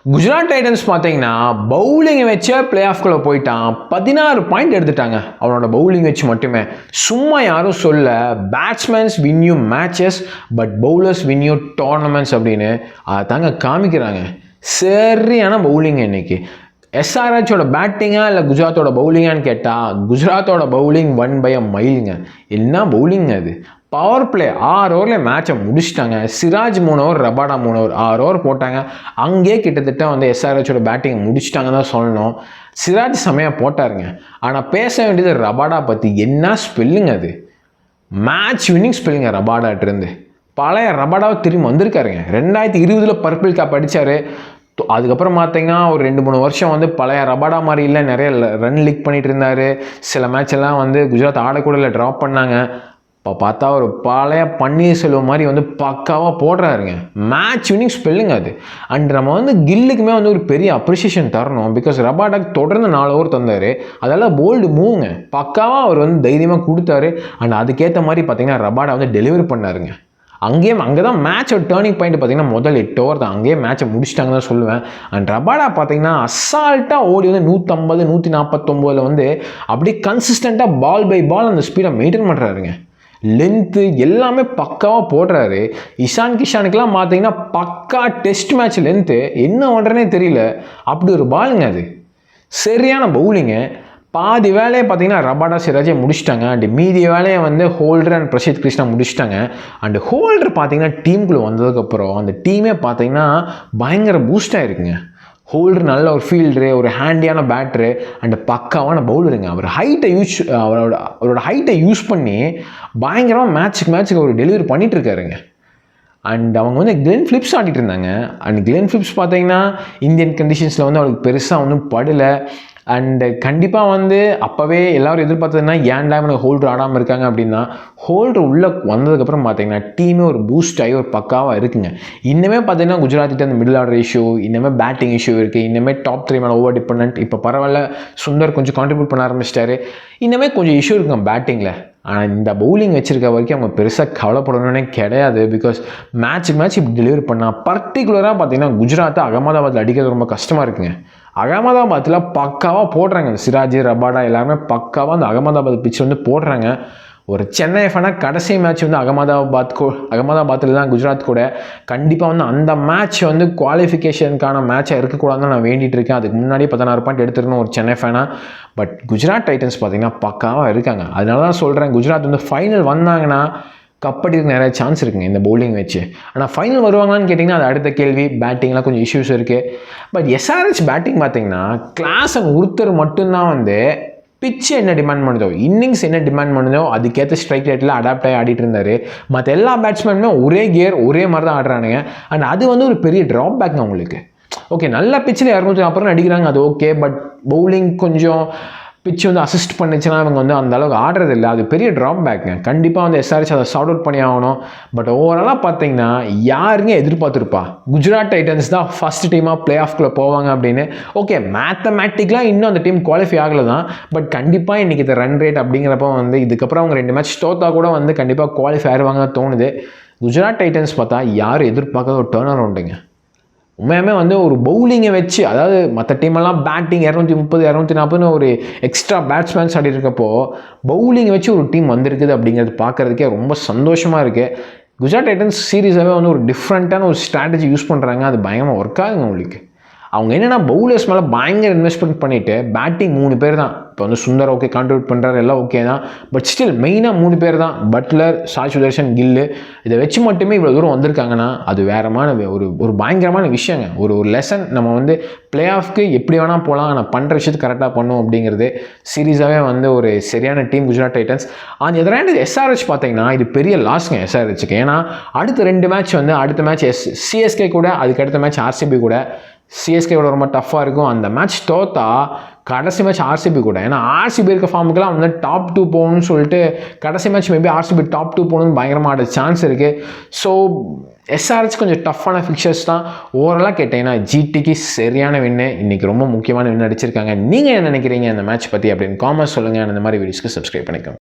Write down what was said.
Gujarat Titans பார்த்தீங்கன்னா பவுலிங்கை வச்சே play ஆஃப்குள்ளே போயிட்டான். 16 பாயிண்ட் எடுத்துட்டாங்க அவனோட பவுலிங் வச்சு மட்டுமே. சும்மா யாரும் சொல்ல batsmen win you matches but bowlers win you tournaments அப்படின்னு அதை தாங்க காமிக்கிறாங்க. சரியான பவுலிங் இன்னைக்கு. எஸ்ஆர்ஹெச்சோட பேட்டிங்கா இல்லை குஜராத்தோட பவுலிங்கான்னு கேட்டால் குஜராத்தோட பவுலிங் 1 மைலுங்க. என்ன பவுலிங் அது. பவர் பிளே 6 ஓவரில் மேட்சை முடிச்சிட்டாங்க. Siraj 3 over, Rabada 3 over, 6 over போட்டாங்க. அங்கேயே கிட்டத்தட்ட வந்து எஸ்ஆர்ஹெச்சோட பேட்டிங் முடிச்சிட்டாங்க தான் சொல்லணும். சிராஜ் செமையாக போட்டாருங்க. ஆனால் பேச வேண்டியது ரபாடா பற்றி. என்ன ஸ்பெல்லுங்க அது. மேட்ச் வின்னிங் ஸ்பெல்லுங்க ரபாடாட்டிருந்து. பழைய ரபாடாவை திரும்பி வந்திருக்காருங்க. 2020 பர்பிள் கேப் அடித்தார். அதுக்கப்புறம் பார்த்தீங்கன்னா ஒரு 2-3 வருஷம் வந்து பழைய ரபாடா மாதிரி இல்லை, நிறைய ரன் லீக் பண்ணிகிட்டு இருந்தார். சில மேட்ச் எல்லாம் வந்து குஜராத் ஆடக்கூட இல்லை, ட்ராப் பண்ணாங்க. இப்போ பார்த்தா ஒரு பழைய பன்னீர்செல்வம் மாதிரி வந்து பக்காவாக போடுறாருங்க. மேட்ச் வின்னிங் ஸ்பெல்லுங்க அது. அண்ட் நம்ம வந்து கில்லுக்குமே வந்து ஒரு பெரிய அப்ரிசியேஷன் தரணும். பிகாஸ் ரபாடாக்கு தொடர்ந்து 4 ஓவர் தந்தார். அதெல்லாம் போல்டு மூவுங்க. பக்காவாக அவர் வந்து தைரியமாக கொடுத்தாரு. அண்ட் அதுக்கேற்ற மாதிரி பார்த்தீங்கன்னா ரபாடா வந்து டெலிவரி பண்ணாருங்க. அங்கே தான் மேட்சோட டேர்னிங் பாயிண்ட் பார்த்தீங்கன்னா முதல் 8 ஓவர் தான். அங்கேயே மேட்சை முடிச்சிட்டாங்க தான் சொல்லுவேன். அண்ட் ரபாடா பார்த்தீங்கன்னா அசால்ட்டாக ஓடி வந்து 150, 149 வந்து அப்படியே கன்சிஸ்டண்ட்டாக பால் பை பால் அந்த ஸ்பீடை மெயின்டைன் பண்ணுறாருங்க. லென்த்து எல்லாமே பக்காவாக போடுறாரு. இஷான் கிஷானுக்கெல்லாம் பார்த்தீங்கன்னா பக்கா டெஸ்ட் மேட்ச் லென்த்து. என்ன பண்ணுறனே தெரியல, அப்படி ஒரு பாலுங்க அது. சரியான பவுலிங்கு. பாதி வேலையை பார்த்தீங்கன்னா ரபாடா சிராஜே முடிச்சிட்டாங்க. அண்ட் மீதி வேலையை வந்து ஹோல்டர் அண்ட் பிரசித் கிருஷ்ணா முடிச்சிட்டாங்க. அண்ட் ஹோல்டர் பார்த்தீங்கன்னா டீமுக்குள்ளே வந்ததுக்கப்புறம் அந்த டீமே பார்த்தீங்கன்னா பயங்கர பூஸ்ட் ஆகிருக்குங்க. ஹோல்டர் நல்ல ஒரு ஃபீல்டரு, ஒரு ஹேண்டியான பேட்டரு அண்ட் பக்காவான பவுலருங்க. அவரோட ஹைட்டை யூஸ் பண்ணி பயங்கரமாக மேட்ச்சுக்கு அவர் டெலிவரி பண்ணிகிட்ருக்காருங்க. அண்ட் அவங்க வந்து கிளென் ஃபிலிப்ஸ் ஆடிட்டு இருந்தாங்க. அண்ட் கிளென் ஃபிலிப்ஸ் பார்த்தீங்கன்னா இந்தியன் கண்டிஷன்ஸில் வந்து அவருக்கு பெருசாக ஒன்றும் படலை. அண்டு கண்டிப்பாக வந்து அப்போவே எல்லோரும் எதிர்பார்த்ததுன்னா ஏன்டா இவனுக்கு ஹோல்டர் ஆடாமல் இருக்காங்க அப்படின்னா, ஹோல்டர் உள்ளே வந்ததுக்கப்புறம் பார்த்தீங்கன்னா டீமே ஒரு பூஸ்ட் ஆகி ஒரு பக்காவாக இருக்குங்க. இன்னுமே பார்த்தீங்கன்னா குஜராத்திட்ட அந்த மிடில் ஆர்டர் இஷ்யூ, இன்னுமே பேட்டிங் இஷ்யூ இருக்குது. இன்னுமே டாப் 3 மேலே ஓவர் டிபெண்ட். இப்போ பரவாயில்ல, சுந்தர் கொஞ்சம் கான்ட்ரிபியூட் பண்ண ஆரம்பிச்சிட்டாரு. இன்னுமே கொஞ்சம் இஷ்யூ இருக்குங்க பேட்டிங்கில். ஆனால் இந்த பவுலிங் வச்சுருக்க வரைக்கும் அவங்க பெருசாக கவலைப்படணுன்னே கிடையாது. பிகாஸ் மேட்ச் இப்படி டெலிவரி பண்ணால் பர்டிகுலராக பார்த்தீங்கன்னா குஜராத்தை அகமதாபாத்தில் அடிக்கிறது ரொம்ப கஷ்டமாக இருக்குங்க. அகமதாபாத்தில் பக்காவாக போடுறாங்க. சிராஜ், ரபாடா எல்லாருமே பக்காவாக அந்த அகமதாபாத் பிச் வந்து போடுறாங்க. ஒரு சென்னை ஃபேனாக கடைசி மேட்ச் வந்து அகமதாபாத்தில் தான் குஜராத் கூட. கண்டிப்பாக வந்து அந்த மேட்ச் வந்து குவாலிஃபிகேஷனுக்கான மேட்சாக இருக்கக்கூடாதுன்னு நான் வேண்டிகிட்டு இருக்கேன். அதுக்கு முன்னாடி 16 பாயிண்ட் எடுத்துருக்கணும் ஒரு சென்னை ஃபேனாக. பட் குஜராத் டைட்டன்ஸ் பார்த்திங்கன்னா பக்காவாக இருக்காங்க. அதனால தான் சொல்கிறேன், குஜராத் வந்து ஃபைனல் வந்தாங்கன்னா கப்படிக்கு நிறைய சான்ஸ் இருக்குங்க இந்த பவுலிங் வச்சு. ஆனால் ஃபைனல் வருவாங்களான்னு கேட்டிங்கன்னா அது அடுத்த கேள்வி. பேட்டிங்லாம் கொஞ்சம் இஷ்யூஸ் இருக்குது. பட் எஸ்ஆர்ஹெச் பேட்டிங் பார்த்திங்கன்னா கிளாஸ் அண்ட் ஒருத்தர் மட்டும்தான் வந்து பிச்சு என்ன டிமாண்ட் பண்ணுதோ, இன்னிங்ஸ் என்ன டிமாண்ட் பண்ணுதோ அதுக்கேற்ற ஸ்ட்ரைக் ரேட்டில் அடாப்ட் ஆகி ஆடிட்டு இருந்தார். மற்ற எல்லா பேட்ஸ்மேனுமே ஒரே கியர் ஒரே மாதிரி தான் ஆடுறானுங்க. அண்ட் அது வந்து ஒரு பெரிய ட்ராப் பேக்ங்க அவங்களுக்கு. ஓகே, நல்ல பிச்சில் 240 அடிக்கிறாங்க, அது ஓகே. பட் பவுலிங் கொஞ்சம் பிச்சு வந்து அசிஸ்ட் பண்ணிச்சுன்னா அவங்க வந்து அந்த அளவுக்கு ஆடுறது இல்லை. அது பெரிய ட்ராப் பேக்குங்க. கண்டிப்பாக வந்து எஸ்ஆர்ஹெச் அதை சார்ட் அவுட் பண்ணி ஆகணும். பட் ஓவராலாக பார்த்தீங்கன்னா யாருங்க எதிர்பார்த்துருப்பா குஜராத் டைட்டன்ஸ் தான் ஃபர்ஸ்ட் டீமாக பிளே ஆஃப்குள்ளே போவாங்க அப்படின்னு. ஓகே, மேத்தமேட்டிக்கலாக இன்னும் அந்த டீம் குவாலிஃபை ஆகலை தான். பட் கண்டிப்பாக இன்றைக்கி இந்த ரன் ரேட் அப்படிங்கிறப்ப வந்து இதுக்கப்புறம் அவங்க 2 மேட்ச் தோத்தா கூட வந்து கண்டிப்பாக குவாலிஃபை ஆகிடுவாங்க தோணுது. குஜராத் டைட்டன்ஸ் பார்த்தா யாரும் எதிர்பார்க்காத ஒரு டர்ன் அரவுண்டுங்க. உண்மையாமே வந்து ஒரு பவுலிங்கை வச்சு, அதாவது மற்ற டீமெல்லாம் பேட்டிங் 230, 240 ஒரு எக்ஸ்ட்ரா பேட்ஸ்மேன்ஸ் ஆடி இருக்கப்போ பவுலிங்கை வச்சு ஒரு டீம் வந்திருக்குது அப்படிங்கிறது பார்க்குறதுக்கே ரொம்ப சந்தோஷமாக இருக்குது. குஜராத் டைட்டன்ஸ் சீரீஸாகவே வந்து ஒரு டிஃப்ரெண்ட்டான ஒரு ஸ்ட்ராட்டஜி யூஸ் பண்ணுறாங்க. அது பயங்கரமாக ஒர்க் ஆகுங்க உங்களுக்கு. அவங்க என்னென்னா பவுலர்ஸ் மேலே பயங்கர இன்வெஸ்ட்மெண்ட் பண்ணிவிட்டு பேட்டிங் 3 பேர் தான். இப்போ வந்து சுந்தர் ஓகே கான்ட்ரிபியூட் பண்ணுறாரு, எல்லாம் ஓகே தான். பட் ஸ்டில் மெயினாக 3 பேர் தான். பட்லர், சாய் சுதர்ஷன், கில்லு. இதை வச்சு மட்டுமே இவ்வளோ தூரம் வந்திருக்காங்கன்னா அது வேறமான ஒரு பயங்கரமான விஷயங்க. ஒரு லெசன். நம்ம வந்து பிளே ஆஃப்க்கு எப்படி வேணால் போகலாம், ஆனால் பண்ணுற விஷயத்துக்கு கரெக்டாக பண்ணும் அப்படிங்கிறது சீரீஸாகவே வந்து ஒரு சரியான டீம் குஜராத் டைட்டன்ஸ். அந்த எதிரான எஸ்ஆர்ஹெச் பார்த்தீங்கன்னா இது பெரிய லாஸ்ங்க எஸ்ஆர்ஹெச்சுக்கு. ஏன்னா அடுத்த 2 மேட்ச் வந்து அடுத்த மேட்ச் சிஎஸ்கே கூட, அதுக்கு அடுத்த மேட்ச் ஆர்சிபி கூட. சிஎஸ்கேவோட ரொம்ப டஃப்பாக இருக்கும். அந்த மேட்ச் தோத்தா கடைசி மேட்ச் ஆர்சிபி கூட. ஏன்னா ஆர்சிபி இருக்க ஃபார்முக்கெல்லாம் வந்து டாப் 2 போகணும்னு சொல்லிட்டு கடைசி மேட்ச் மேபி ஆர்சிபி டாப் 2 போகணுன்னு பயங்கரமாக ஆட சான்ஸ் இருக்குது. ஸோ எஸ்ஆர்ஹெச் கொஞ்சம் டஃப்பான ஃபிக்சர்ஸ் தான். ஓவராலாக கேட்டிங்கன்னா ஜிடிக்கு சரியான வின்னு. இன்றைக்கி ரொம்ப முக்கியமான வின் அடிச்சிருக்காங்க. நீங்கள் என்ன நினைக்கிறீங்க அந்த மேட்ச் பற்றி அப்படின்னு காமெண்ட்ஸ் சொல்லுங்கள். அந்த மாதிரி வீடியோஸ்க்கு சப்ஸ்கிரைப் பண்ணிக்கோங்க.